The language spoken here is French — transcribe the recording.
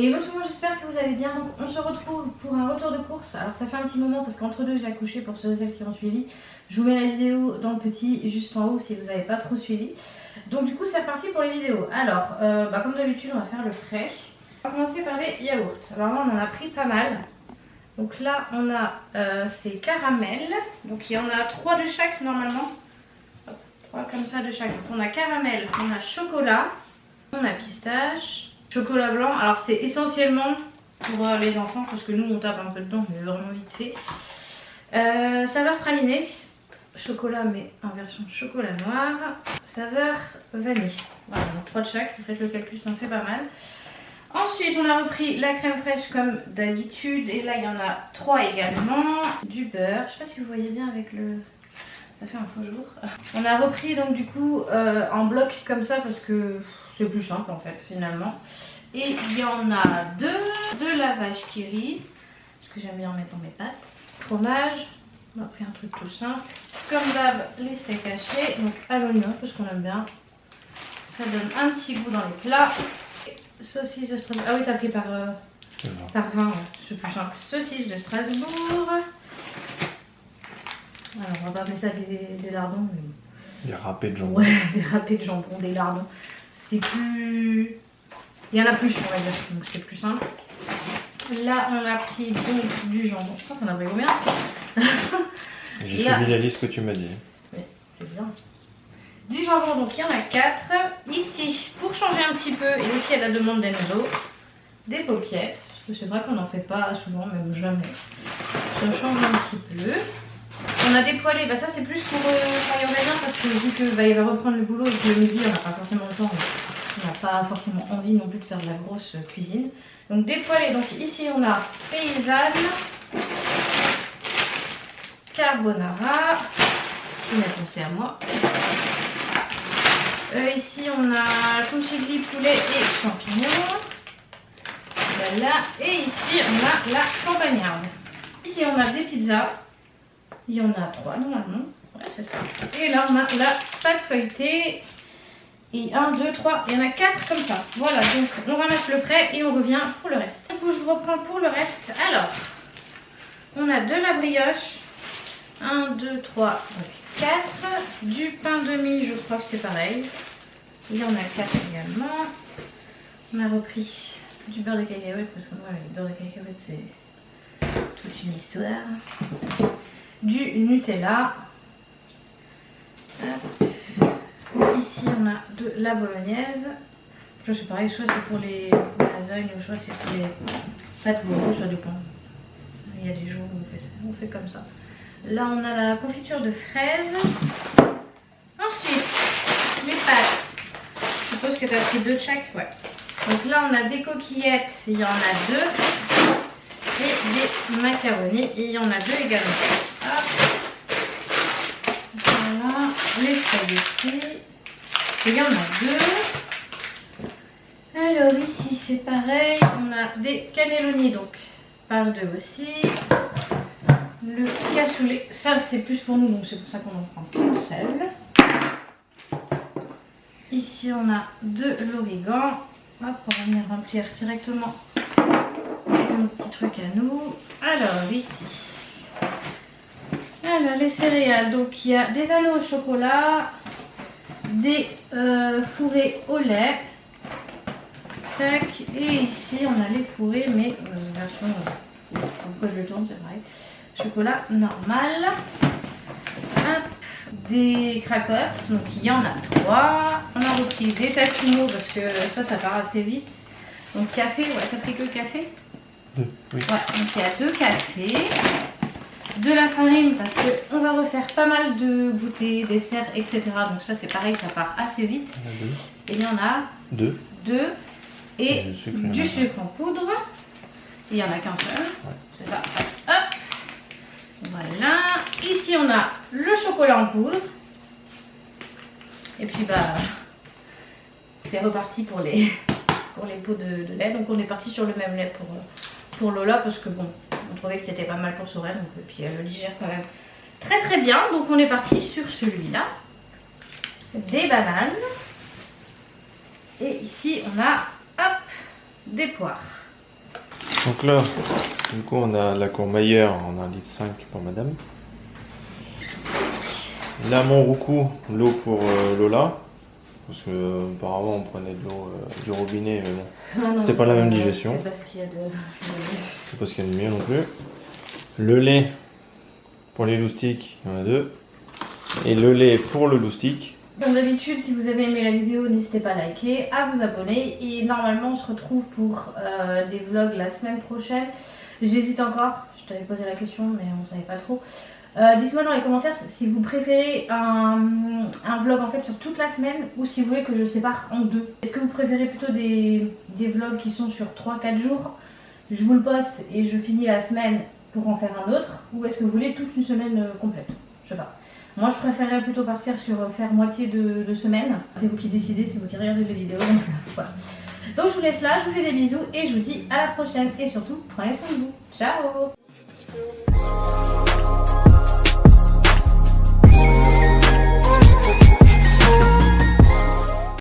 Et bonjour, j'espère que vous allez bien. Donc, on se retrouve pour un retour de course. Alors ça fait un petit moment parce qu'entre deux j'ai accouché pour ceux et celles qui ont suivi. Je vous mets la vidéo dans le petit juste en haut si vous n'avez pas trop suivi. Donc du coup c'est reparti pour les vidéos. Alors comme d'habitude on va faire le frais. On va commencer par les yaourts. Alors là on en a pris pas mal. Donc là on a ces caramels. Donc il y en a 3 de chaque normalement. Hop, 3 comme ça de chaque. Donc on a caramel, on a chocolat, on a pistache. Chocolat blanc, alors c'est essentiellement pour les enfants parce que nous on tape un peu dedans mais vraiment vite fait. Saveur pralinée, chocolat mais en version chocolat noir, saveur vanille. Voilà, donc 3 de chaque, vous faites le calcul, ça en fait pas mal. Ensuite on a repris la crème fraîche comme d'habitude et là il y en a 3 également. Du beurre, je sais pas si vous voyez bien avec le... ça fait un faux jour. On a repris donc du coup en bloc comme ça parce que c'est plus simple en fait finalement. Et il y en a 2 de la vache qui rit, parce que j'aime bien en mettre dans mes pâtes. Fromage, on a pris un truc tout simple. Comme d'hab, les steaks hachés, donc à l'oignon parce qu'on aime bien. Ça donne un petit goût dans les plats. Saucisse de Strasbourg, ah oui t'as pris par 20, ouais. C'est plus simple. Saucisse de Strasbourg. Alors on va pas appeler ça des lardons mais... des râpés de jambon. Ouais, des râpés de jambon, des lardons. C'est plus... il y en a plus on va dire, donc c'est plus simple. Là on a pris donc du jambon. Je crois qu'on a pris combien? J'ai suivi la liste que tu m'as dit. Oui, c'est bien. Du jambon, donc il y en a 4. Ici, pour changer un petit peu, et aussi à la demande d'Enzo, des paupiètes. Parce que c'est vrai qu'on n'en fait pas souvent, même jamais. Ça change un petit peu. On a des poêlés, bah ça c'est plus pour rien parce que vu qu'il va reprendre le boulot et que le midi on n'a pas forcément le temps, on n'a pas forcément envie non plus de faire de la grosse cuisine. Donc des poêlés, donc ici on a paysanne, carbonara, qui m'a pensé à moi. Ici on a conchigli poulet et champignons. Voilà, et ici on a la campagnarde. Ici on a des pizzas. Il y en a 3 normalement, ouais c'est ça. Et là on a la pâte feuilletée. Et 1, 2, 3, il y en a 4 comme ça. Voilà, donc on ramasse le prêt et on revient pour le reste. Du coup je vous reprends pour le reste. Alors, on a de la brioche. 1, 2, 3, donc 4. Du pain de mie, je crois que c'est pareil. Il y en a 4 également. On a repris du beurre de cacahuète parce que moi le beurre de cacahuète c'est toute une histoire. Du Nutella. Hop. Ici on a de la bolognaise. C'est pareil, soit c'est pour les lasagnes, soit c'est pour les pâtes bolo, ça dépend. Il y a des jours où on fait ça, on fait comme ça. Là on a la confiture de fraises. Ensuite, les pâtes. Je suppose que tu as pris 2 de chaque, ouais. Donc là on a des coquillettes, il y en a 2. Et des macaronis, et il y en a 2 également. Hop. Voilà, les spaghettis, il y en a 2. Alors ici c'est pareil, on a des cannelloni, donc par 2 aussi. Le cassoulet, ça c'est plus pour nous, donc c'est pour ça qu'on en prend qu'une seule. Ici on a de l'origan. Hop, on va venir remplir directement un petit truc à nous. Alors ici, alors les céréales, donc il y a des anneaux au chocolat, des fourrés au lait, tac, et ici on a les fourrés mais version, pourquoi je le tourne, c'est pareil, chocolat normal. Hop, des cracottes, donc il y en a 3. On a repris des tassinos parce que ça part assez vite. Donc café, ouais, t'as pris que le café? 2, oui. Ouais, donc il y a 2 cafés, de la farine parce qu'on va refaire pas mal de goûters, desserts, etc. Donc ça c'est pareil, ça part assez vite. Il y en a 2. Et il y en a 2 et du sucre en poudre. Il n'y en a qu'un seul, ouais. C'est ça. Hop, voilà. Ici on a le chocolat en poudre. Et puis bah c'est reparti pour les pots de lait. Donc on est parti sur le même lait pour Lola parce que bon, on trouvait que c'était pas mal pour Sorel, donc, et puis elle le digère quand même très très bien. Donc on est parti sur celui-là. Des bananes. Et ici on a hop des poires. Donc là, du coup, on a la Courmayeur en 1,5 litre pour madame. Là, Montroucou, l'eau pour Lola. Parce que auparavant on prenait de l'eau du robinet, mais bon, c'est pas la même digestion. C'est parce qu'il y a de... C'est parce qu'il y a de mieux non plus. Le lait pour les loustiques, il y en a 2. Et le lait pour le loustique. Comme d'habitude, si vous avez aimé la vidéo, n'hésitez pas à liker, à vous abonner. Et normalement, on se retrouve pour des vlogs la semaine prochaine. J'hésite encore, je t'avais posé la question, mais on ne savait pas trop. Dites-moi dans les commentaires si vous préférez un vlog en fait sur toute la semaine ou si vous voulez que je sépare en 2. Est-ce que vous préférez plutôt des vlogs qui sont sur 3-4 jours, je vous le poste et je finis la semaine pour en faire un autre, ou est-ce que vous voulez toute une semaine complète? Je sais pas. Moi je préférerais plutôt partir sur faire moitié de semaine. C'est vous qui décidez, c'est vous qui regardez les vidéos. Donc, voilà. Donc je vous laisse là, je vous fais des bisous et je vous dis à la prochaine. Et surtout, prenez soin de vous. Ciao!